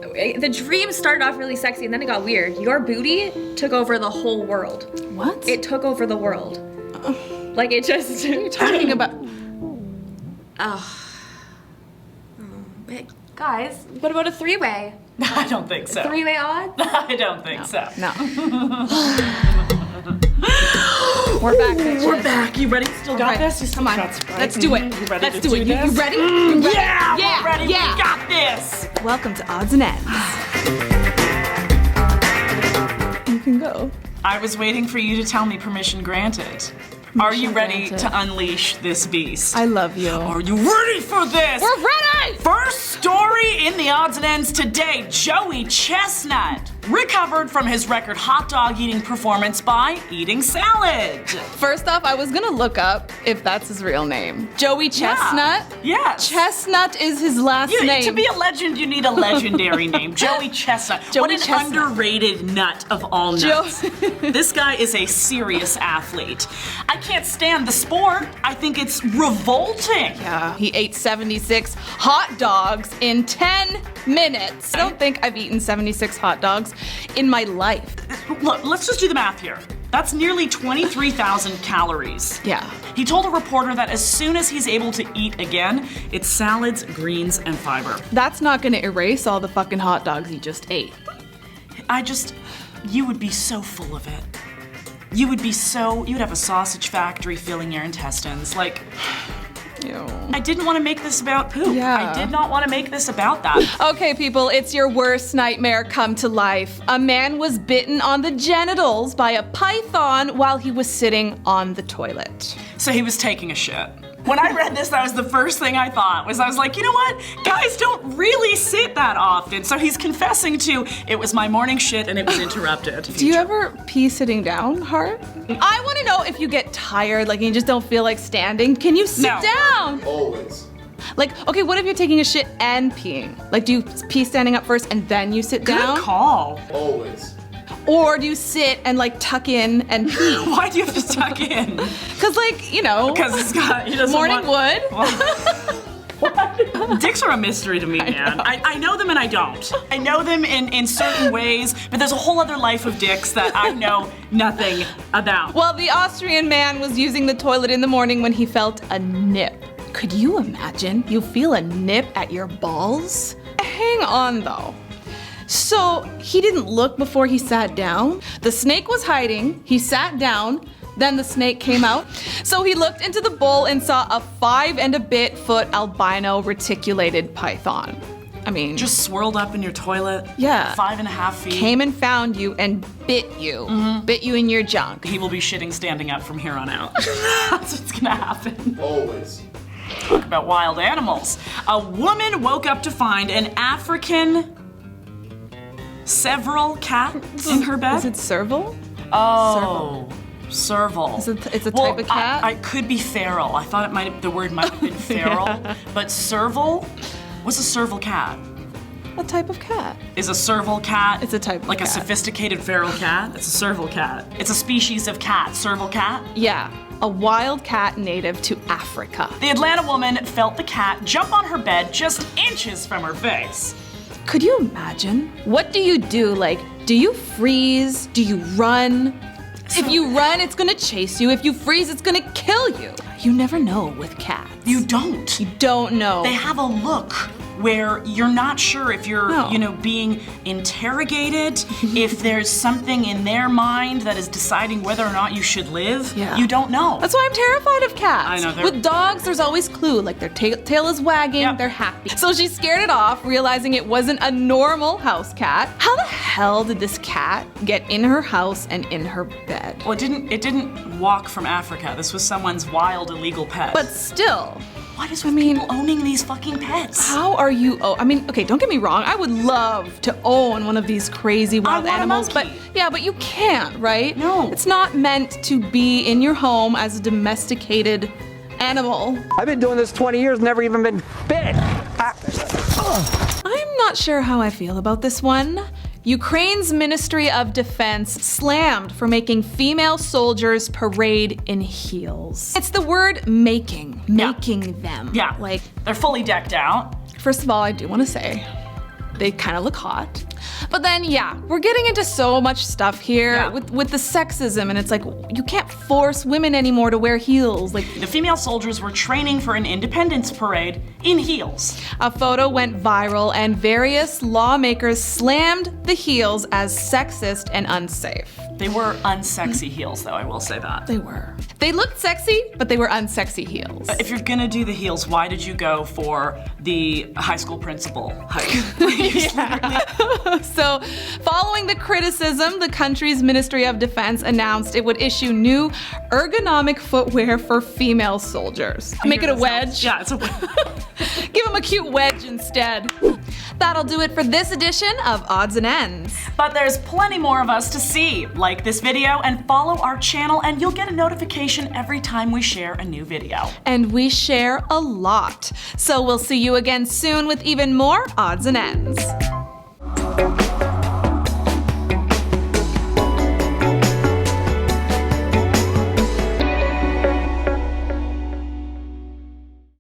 The dream started off really sexy and then it got weird. Your booty took over the whole world. What? It took over the world. Like it just... What are you talking about? Guys, what about a three-way? I don't think so. Three-way odds? I don't think so. No. We're back, bitches. We're back. You ready? Still got this? You still Come on. got Sprite? Let's do it. You ready Let's to do it. You this? ready? You ready? Yeah, Yeah, we're ready. yeah. We got this. Welcome to Odds and Ends. You can go. I was waiting for you to tell me permission granted. Are you ready granted. to unleash this beast? I love you. Are you ready for this? We're ready! First story in the odds and ends today. Joey Chestnut recovered from his record hot dog eating performance by eating salad. First off, I was gonna look up if that's his real name. Joey Chestnut? Yes. Chestnut is his last name. To be a legend, you need a legendary name. Joey Chestnut. Joey what an Chestnut. underrated nut of all nuts. This guy is a serious athlete. I can't stand the sport. I think it's revolting. Yeah, he ate 76 hot dogs in 10 minutes. I don't think I've eaten 76 hot dogs in my life. Look, let's just do the math here. That's nearly 23,000 calories. Yeah. He told a reporter that as soon as he's able to eat again, it's salads, greens, and fiber. That's not gonna erase all the fucking hot dogs he just ate. You would be so full of it. You'd have a sausage factory filling your intestines. Like, Ew. I didn't want to make this about poop. Yeah. I did not want to make this about that. Okay, people, it's your worst nightmare come to life. A man was bitten on the genitals by a python while he was sitting on the toilet. So he was taking a shit. When I read this, that was the first thing I thought, I was like, you know what? Guys don't really sit that often. So he's confessing to, it was my morning shit and it was interrupted. Do you ever pee sitting down, Hart? I want to know if you get tired, like you just don't feel like standing. Can you sit No. down? Always. Like, okay, what if you're taking a shit and peeing? Like, do you pee standing up first and then you sit down? Good call. Always. Or do you sit and like tuck in and pee? Why do you have to tuck in? Cause like, you know, Because he doesn't morning want... wood. What? Dicks are a mystery to me, man. I know them and I don't. I know them in certain ways, but there's a whole other life of dicks that I know nothing about. Well, the Austrian man was using the toilet in the morning when he felt a nip. Could you imagine? You feel a nip at your balls? Hang on though. So he didn't look before he sat down. The snake was hiding. He sat down. Then the snake came out. So he looked into the bowl and saw a 5 and a bit foot albino reticulated python. I mean, Just swirled up in your toilet. Yeah. 5.5 feet. came and found you and bit you. Bit you in your junk. He will be shitting standing up from here on out. That's what's gonna happen. Always. Talk about wild animals. A woman woke up to find an African Serval Cat in her bed. Is it serval? Oh, serval. It's a type of cat? I could be feral. I thought the word might have been feral, but serval? What's a serval cat? A type of cat. Is a serval cat It's a type of like a cat. sophisticated feral cat? It's a serval cat. It's a species of cat. Serval cat. Yeah, a wild cat native to Africa. The Atlanta woman felt the cat jump on her bed just inches from her face. Could you imagine? What do you do? Like, do you freeze? Do you run? If you run, it's gonna chase you. If you freeze, it's gonna kill you. You never know with cats. You don't. You don't know. They have a look where you're not sure if you're, No. being interrogated, if there's something in their mind that is deciding whether or not you should live. Yeah. You don't know. That's why I'm terrified of cats. I know, they're- With dogs, there's always clue. Like their tail is wagging, Yep. they're happy. So she scared it off, realizing it wasn't a normal house cat. How the hell did this cat get in her house and in her bed? Well, it didn't walk from Africa. This was someone's wild illegal pet. But still, what is with people owning these fucking pets? how are you? Oh, I mean, okay, don't get me wrong. I would love to own one of these crazy wild want a animals, but monkey. yeah, but you can't, right? No. It's not meant to be in your home as a domesticated animal. I've been doing this 20 years, never even been bit. I'm not sure how I feel about this one. Ukraine's Ministry of Defense slammed for making female soldiers parade in heels. It's the word making them. Yeah. Like, They're fully decked out. first of all, I do want to say, they kind of look hot. But then, yeah, we're getting into so much stuff here with the sexism, and it's like, you can't force women anymore to wear heels. Like, the female soldiers were training for an independence parade in heels. A photo went viral, and various lawmakers slammed the heels as sexist and unsafe. They were unsexy heels, though, I will say that. They were. They looked sexy, but they were unsexy heels. If you're gonna do the heels, why did you go for the high school principal height? So, following the criticism, the country's Ministry of Defense announced it would issue new ergonomic footwear for female soldiers. Make it a wedge. Yeah, it's a wedge. Give them a cute wedge instead. That'll do it for this edition of Odds and Ends. But there's plenty more of us to see. Like this video and follow our channel, and you'll get a notification every time we share a new video. And we share a lot. So we'll see you again soon with even more Odds and Ends.